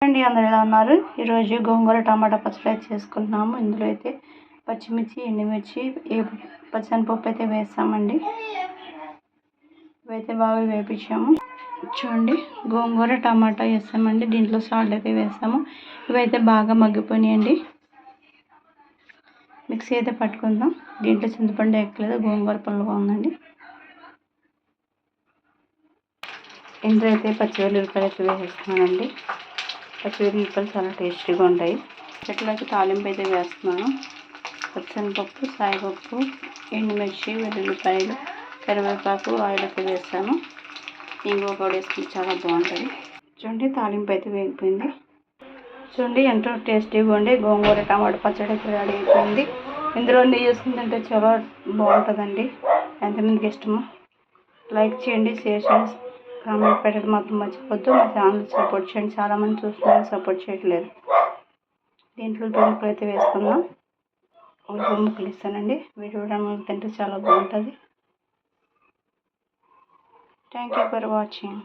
అండి అందరూ ఎలా ఉన్నారు? ఈరోజు గోంగూర టమాటా పచ్చడి అయితే చేసుకుంటున్నాము. ఇందులో అయితే పచ్చిమిర్చి, ఎండుమిర్చి, పచ్చనిపప్పు అయితే వేస్తామండి. ఇవైతే బాగా వేపించాము. చూడండి, గోంగూర టమాటా వేస్తామండి. దీంట్లో సాల్ట్ అయితే వేస్తాము. ఇవైతే బాగా మగ్గిపోయినాయండి. మిక్సీ అయితే పట్టుకుందాం. దీంట్లో చింతపండు ఎక్కలేదు, గోంగూర పుల్లగా ఉందండి. ఇందులో అయితే పచ్చిమిరపకాయలు అయితే వేసేస్తున్నానండి. పచ్చిమిరపకాయలు చాలా టేస్టీగా ఉంటాయి. చెట్లకి తాలింపు అయితే వేస్తున్నాను. పచ్చనిపప్పు, సాయిపప్పు, ఎండుమిర్చి, వెల్లుల్లిపాయలు, కరివేపాకు, ఆయిల్ అయితే వేస్తాను. ఇంగువ కూడా వేసుకుని చాలా బాగుంటుంది. చూడండి, తాలింపు అయితే వేగిపోయింది. చూడండి, ఎంతో టేస్టీగా ఉండే గోంగూర టమాటా పచ్చడి అయితే రెడీ అయిపోయింది. ఇందులో నెయ్యి వేసుకుని తింటే చాలా బాగుంటుందండి. ఎంతమందికి ఇష్టమో లైక్ చేయండి, షేర్ చేయండి, కామెంట్ పెట్టడం మాత్రం మర్చిపోద్దు. మా ఛానల్ సపోర్ట్ చేయండి. చాలామంది చూస్తున్నారు, సపోర్ట్ చేయట్లేదు. దీంట్లో ముక్కలు అయితే వేసుకుందాం. ఒక ముక్కలు ఇస్తానండి. వీడియో తింటే చాలా బాగుంటుంది. Thank you for watching.